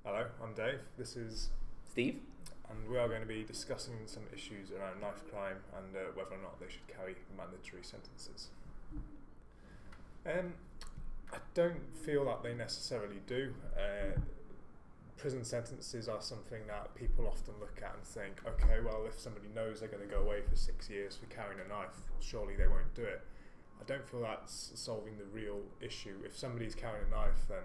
Hello, I'm Dave. This is Steve? and we are going to be discussing some issues around knife crime and whether or not they should carry mandatory sentences. I don't feel that they necessarily do. Prison sentences are something that people often look at and think, okay, well, if somebody knows they're going to go away for 6 years for carrying a knife, surely they won't do it. I don't feel that's solving the real issue. If somebody's carrying a knife, then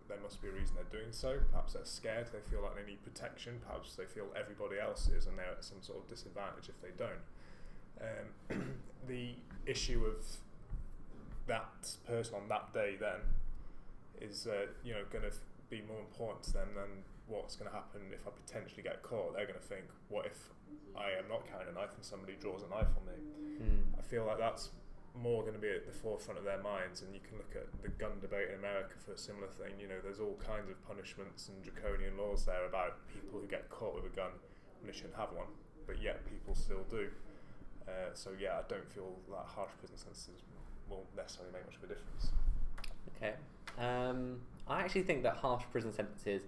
there must be a reason they're doing so. Perhaps they're scared, they feel like they need protection, perhaps they feel everybody else is and they're at some sort of disadvantage if they don't. The issue of that person on that day then is going to be more important to them than what's going to happen if I potentially get caught. They're going to think, what if I am not carrying a knife and somebody draws a knife on me? I feel like that's more going to be at the forefront of their minds, and you can look at the gun debate in America for a similar thing. You know, there's all kinds of punishments and draconian laws there about people who get caught with a gun when they shouldn't have one, but yet people still do. So I don't feel that harsh prison sentences will necessarily make much of a difference. Okay. I actually think that harsh prison sentences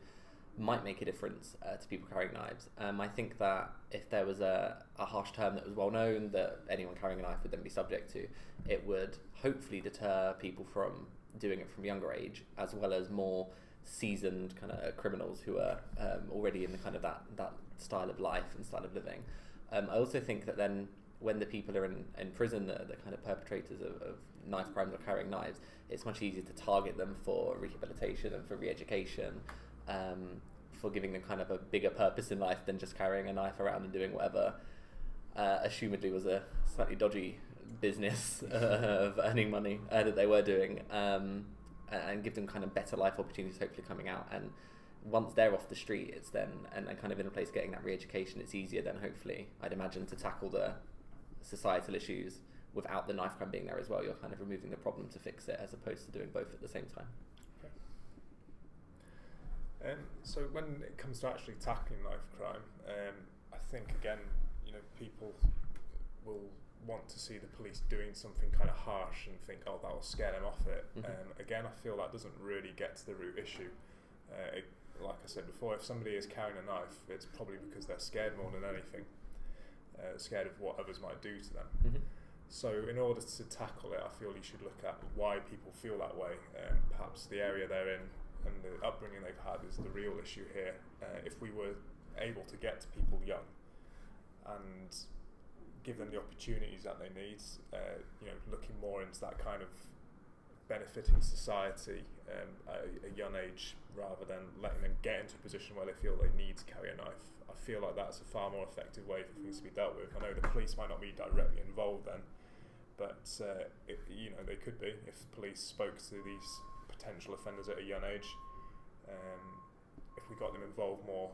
might make a difference to people carrying knives. I think that if there was a harsh term that was well known that anyone carrying a knife would then be subject to, it would hopefully deter people from doing it from a younger age, as well as more seasoned kind of criminals who are already in the kind of that style of life and style of living. I also think that then when the people are in prison, the kind of perpetrators of knife crimes or carrying knives, it's much easier to target them for rehabilitation and for re-education, for giving them kind of a bigger purpose in life than just carrying a knife around and doing whatever assumedly was a slightly dodgy business of earning money that they were doing, and give them kind of better life opportunities hopefully coming out. And once they're off the street, it's then and kind of in a place getting that re-education, it's easier then hopefully, I'd imagine, to tackle the societal issues without the knife crime being there as well. You're kind of removing the problem to fix it as opposed to doing both at the same time. So when it comes to actually tackling knife crime, I think again, people will want to see the police doing something kind of harsh and think, oh, that will scare them off it. Again, I feel that doesn't really get to the root issue. Like I said before, if somebody is carrying a knife, it's probably because they're scared more than anything, scared of what others might do to them. So in order to tackle it, I feel you should look at why people feel that way. Perhaps the area they're in and the upbringing they've had is the real issue here. If we were able to get to people young and give them the opportunities that they need, looking more into that kind of benefiting society at a young age rather than letting them get into a position where they feel they need to carry a knife, I feel like that's a far more effective way for things to be dealt with. I know the police might not be directly involved then, but they could be if police spoke to these potential offenders at a young age. If we got them involved more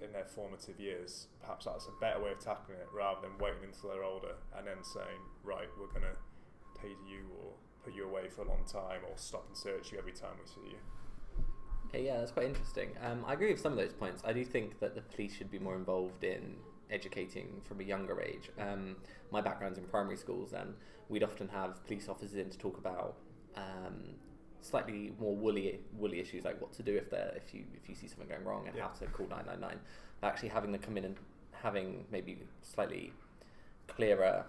in their formative years, perhaps that's a better way of tackling it rather than waiting until they're older and then saying, right, we're going to taser you or put you away for a long time or stop and search you every time we see you. Okay, yeah, that's quite interesting. I agree with some of those points. I do think that the police should be more involved in educating from a younger age. My background's in primary schools, and we'd often have police officers in to talk about slightly more woolly issues, like what to do if you see something going wrong and how to call 999. But actually having them come in and having maybe slightly clearer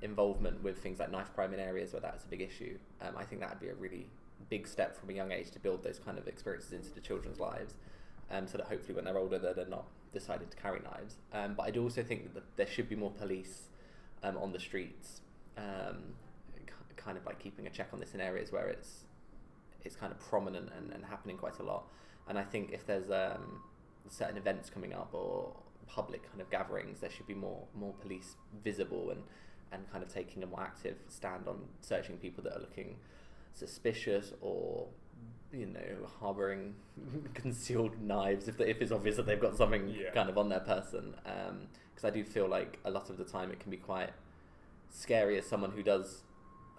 involvement with things like knife crime in areas where that's a big issue. I think that would be a really big step from a young age to build those kind of experiences into the children's lives, so that hopefully when they're older they're not deciding to carry knives. But I do also think that there should be more police on the streets, kind of like keeping a check on this in areas where it's kind of prominent and happening quite a lot. And I think if there's certain events coming up or public kind of gatherings, there should be more police visible and kind of taking a more active stand on searching people that are looking suspicious or harbouring concealed knives if it's obvious that they've got something kind of on their person, because I do feel like a lot of the time it can be quite scary as someone who does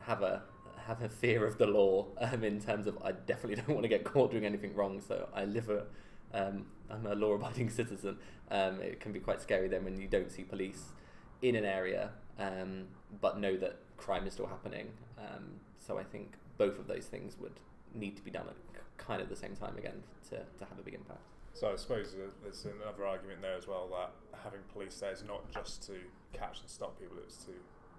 have a fear of the law, in terms of I definitely don't want to get caught doing anything wrong, so I'm a law-abiding citizen. It can be quite scary then when you don't see police in an area, but know that crime is still happening. So I think both of those things would need to be done at kind of the same time again to have a big impact. So I suppose there's another argument there as well, that having police there is not just to catch and stop people, it's to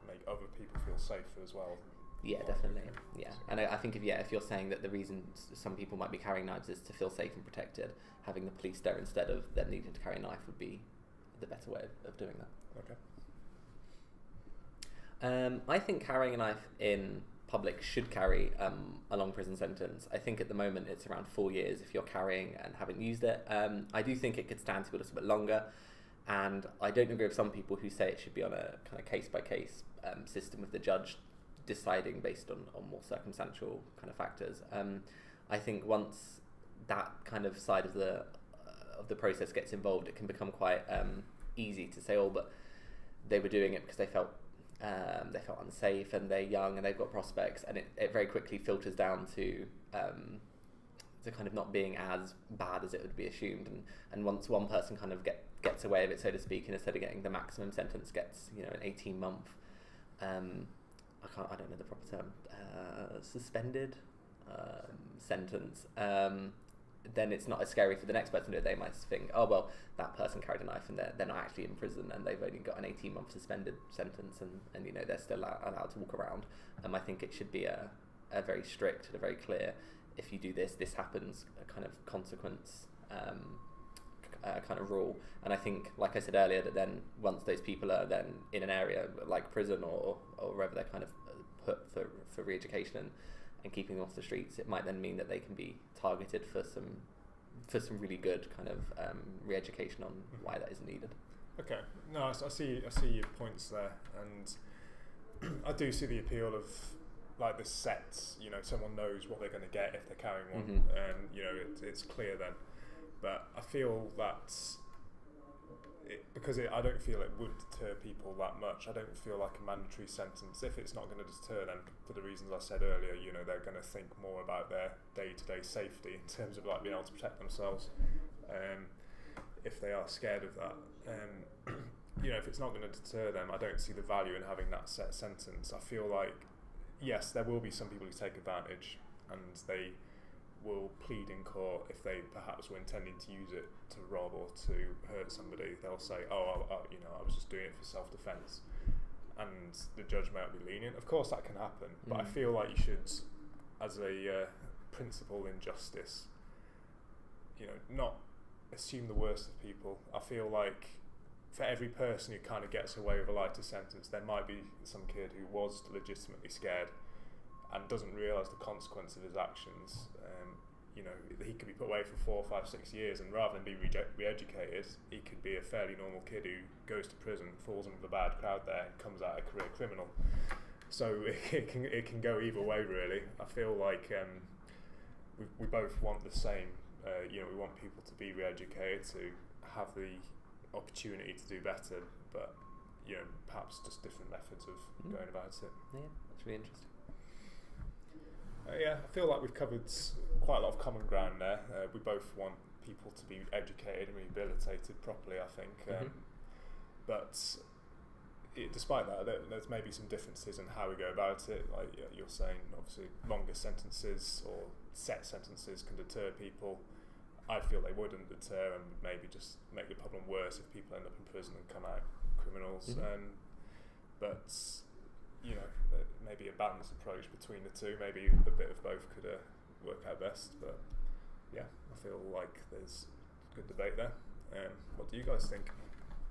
make other people feel safer as well. Yeah, definitely. Yeah, and I think if you're saying that the reason some people might be carrying knives is to feel safe and protected, having the police there instead of them needing to carry a knife would be the better way of doing that. Okay. I think carrying a knife in public should carry a long prison sentence. I think at the moment it's around 4 years if you're carrying and haven't used it. I do think it could stand to be a little bit longer, and I don't agree with some people who say it should be on a kind of case-by-case system with the judge deciding based on more circumstantial kind of factors. I think once that kind of side of the process gets involved, it can become quite easy to say, oh, but they were doing it because they felt unsafe and they're young and they've got prospects, and it very quickly filters down to kind of not being as bad as it would be assumed, and once one person kind of gets away with it, so to speak, and instead of getting the maximum sentence gets an 18-month I don't know the proper term, suspended sentence, then it's not as scary for the next person to do it. They might think, oh well, that person carried a knife and they're not actually in prison and they've only got an 18-month suspended sentence, and they're still allowed to walk around. I think it should be a very strict and a very clear, if you do this happens, a kind of consequence kind of rule. And I think, like I said earlier, that then once those people are then in an area like prison or wherever they're kind of put for re-education and keeping them off the streets, it might then mean that they can be targeted for some really good kind of re-education on why that is needed. Okay, no, I see your points there, and I do see the appeal of like the sets. Someone knows what they're going to get if they're carrying one, and it's clear then. But I feel that I don't feel it would deter people that much. I don't feel like a mandatory sentence, if it's not going to deter them for the reasons I said earlier, they're going to think more about their day-to-day safety in terms of like being able to protect themselves, if they are scared of that. If it's not going to deter them, I don't see the value in having that set sentence. I feel like, yes, there will be some people who take advantage and they will plead in court if they perhaps were intending to use it to rob or to hurt somebody. They'll say, I was just doing it for self-defense, and the judge may not be lenient. Of course that can happen, but I feel like you should, as a principle in justice, not assume the worst of people. I feel like for every person who kind of gets away with a lighter sentence, there might be some kid who was legitimately scared and doesn't realise the consequence of his actions. He could be put away for 4, 5, 6 years, and rather than be re-educated, he could be a fairly normal kid who goes to prison, falls in with a bad crowd there, and comes out a career criminal. So it can go either way, really. I feel like we both want the same. We want people to be re-educated, to have the opportunity to do better, but perhaps just different methods of going about it. Yeah, that's really interesting. I feel like we've covered quite a lot of common ground there. We both want people to be educated and rehabilitated properly, I think. But despite that, there's maybe some differences in how we go about it. Like you're saying, obviously, longer sentences or set sentences can deter people. I feel they wouldn't deter and would maybe just make the problem worse if people end up in prison and come out criminals. But maybe a balanced approach between the two, maybe a bit of both could work out best. But yeah, I feel like there's good debate there. What do you guys think?